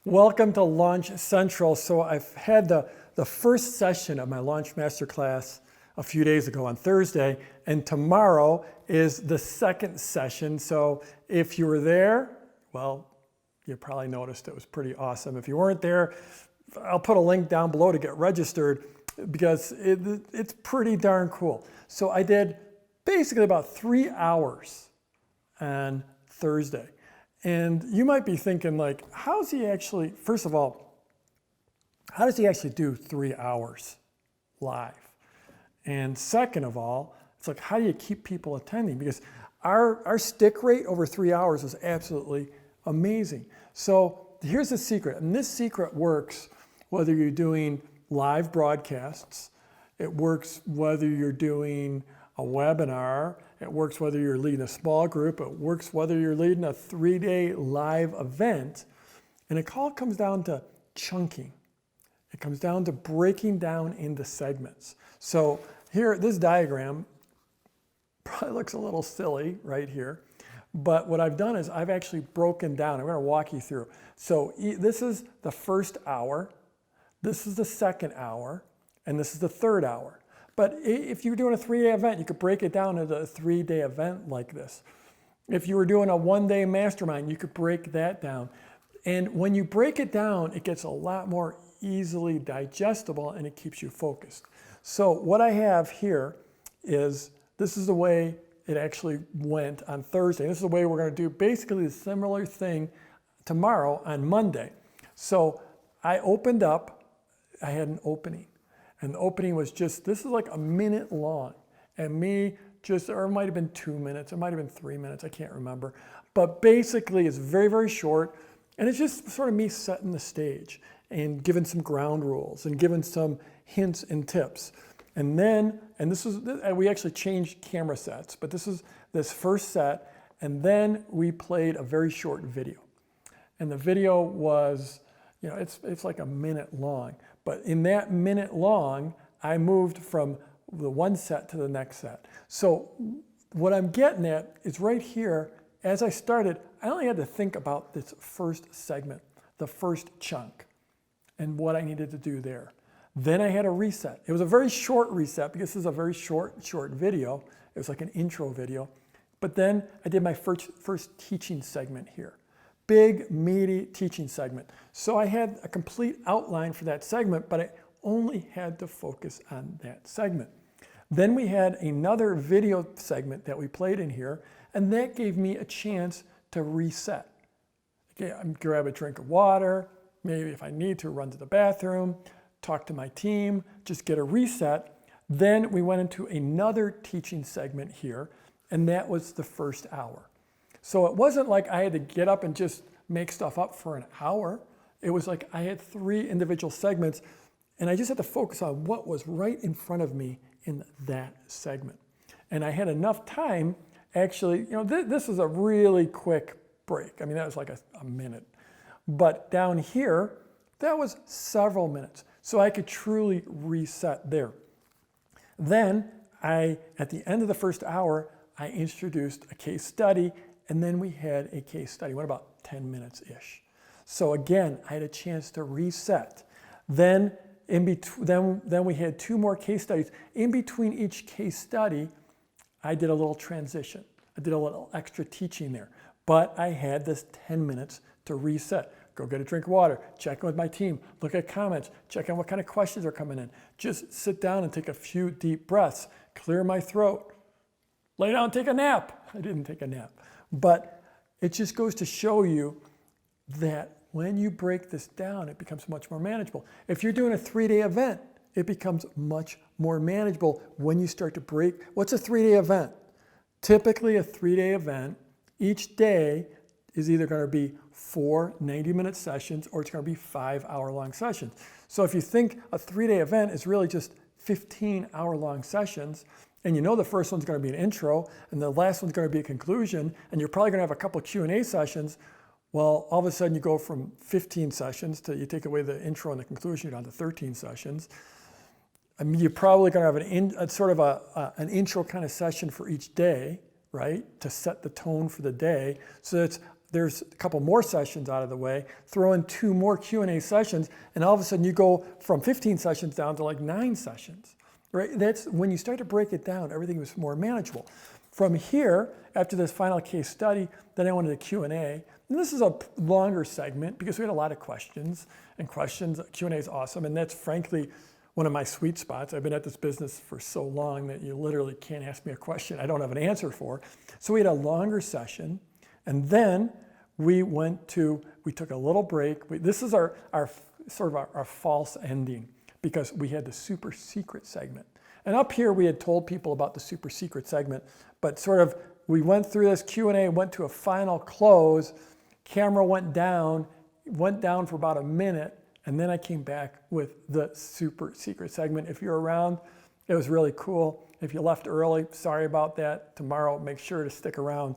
Welcome to Launch Central. So I've had the first session of my Launch Masterclass a few days ago on Thursday, and tomorrow is the second session. So if you were there, well, you probably noticed it was pretty awesome. If you weren't there, I'll put a link down below to get registered because it's pretty darn cool. So I did basically about 3 hours on Thursday. And you might be thinking like, how's he actually, first of all, how does he actually do 3 hours live? And second of all, it's like, how do you keep people attending? Because our stick rate over 3 hours is absolutely amazing. So here's the secret, and this secret works whether you're doing live broadcasts, it works whether you're doing a webinar, it works whether you're leading a small group, it works whether you're leading a 3-day live event, and it all comes down to chunking. It comes down to breaking down into segments. So here, this diagram probably looks a little silly right here, but what I've done is I've actually broken down. I'm going to walk you through. So this is the first hour, this is the second hour, and this is the third hour. But if you're doing a 3-day event, you could break it down into a 3-day event like this. If you were doing a 1-day mastermind, you could break that down. And when you break it down, it gets a lot more easily digestible and it keeps you focused. So what I have here is, this is the way it actually went on Thursday. This is the way we're going to do basically the similar thing tomorrow on Monday. So I opened up, I had an opening. And the opening was just, this is like a minute long. And me just, or it might have been 2 minutes, it might have been 3 minutes, I can't remember. But basically it's very, very short. And it's just sort of me setting the stage and giving some ground rules and giving some hints and tips. And then, and this is, we actually changed camera sets, but this is this first set. And then we played a very short video. And the video was, you know, it's like a minute long. But in that minute long, I moved from the one set to the next set. So what I'm getting at is right here, as I started, I only had to think about this first segment, the first chunk, and what I needed to do there. Then I had a reset. It was a very short reset because this is a very short video. It was like an intro video. But then I did my first teaching segment here. Big, meaty teaching segment. So I had a complete outline for that segment, but I only had to focus on that segment. Then we had another video segment that we played in here, and that gave me a chance to reset. Okay, I grab a drink of water, maybe if I need to run to the bathroom, talk to my team, just get a reset. Then we went into another teaching segment here, and that was the first hour. So it wasn't like I had to get up and just make stuff up for an hour. It was like I had 3 individual segments and I just had to focus on what was right in front of me in that segment. And I had enough time, actually, you know, this is a really quick break. I mean, that was like a minute. But down here, that was several minutes. So I could truly reset there. Then at the end of the first hour, I introduced a case study. And then we had a case study, went about 10 minutes-ish. So again, I had a chance to reset. Then we had 2 more case studies. In between each case study, I did a little transition. I did a little extra teaching there. But I had this 10 minutes to reset. Go get a drink of water, check in with my team, look at comments, check on what kind of questions are coming in. Just sit down and take a few deep breaths, clear my throat, lay down and take a nap. I didn't take a nap. But it just goes to show you that when you break this down, it becomes much more manageable. If you're doing a 3-day event, it becomes much more manageable when you start to break. What's a 3-day event? Typically a 3-day event, each day is either going to be 4 90-minute sessions or it's going to be 5-hour-long sessions. So if you think a 3-day event is really just 15-hour-long sessions, and you know the first one's going to be an intro, and the last one's going to be a conclusion, and you're probably going to have a couple of Q&A sessions, well, all of a sudden you go from 15 sessions to you take away the intro and the conclusion, you're down to 13 sessions. I mean, you're probably going to have an intro kind of session for each day, right, to set the tone for the day. So it's there's a couple more sessions out of the way, throw in 2 more Q&A sessions, and all of a sudden you go from 15 sessions down to like 9 sessions, right? That's when you start to break it down, everything was more manageable. From here, after this final case study, then I went to the Q&A. And this is a longer segment because we had a lot of questions, and Q&A is awesome, and that's frankly one of my sweet spots. I've been at this business for so long that you literally can't ask me a question I don't have an answer for. So we had a longer session, and then we took a little break. This is our false ending because we had the super secret segment. And up here we had told people about the super secret segment, but we went through this Q&A, went to a final close, camera went down for about a minute, and then I came back with the super secret segment. If you're around, it was really cool. If you left early, sorry about that. Tomorrow, make sure to stick around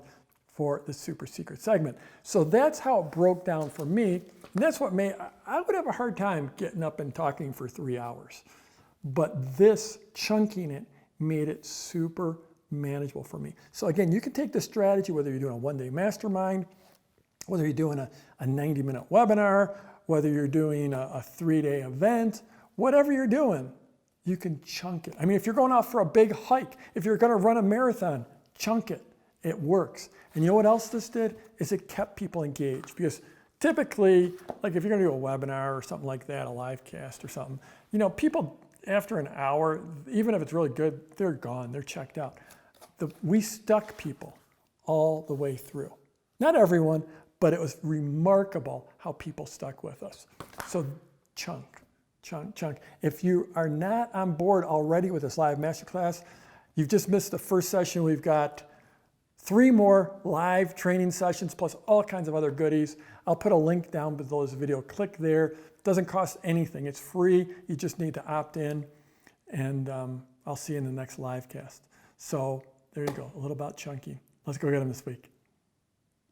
for the super secret segment. So that's how it broke down for me. And that's what I would have a hard time getting up and talking for 3 hours. But this chunking it made it super manageable for me. So again, you can take this strategy, whether you're doing a one-day mastermind, whether you're doing a 90-minute webinar, whether you're doing a 3-day event, whatever you're doing, you can chunk it. I mean, if you're going off for a big hike, if you're going to run a marathon, chunk it. It works. And you know what else this did? Is it kept people engaged. Because typically, like if you're going to do a webinar or something like that, a live cast or something, people after an hour, even if it's really good, they're gone, they're checked out. We stuck people all the way through. Not everyone, but it was remarkable how people stuck with us. So chunk. If you are not on board already with this live masterclass, you've just missed the first session. We've got 3 more live training sessions plus all kinds of other goodies. I'll put a link down below this video. Click there. It doesn't cost anything. It's free. You just need to opt in, and I'll see you in the next live cast. So there you go, a little about chunking. Let's go get them this week.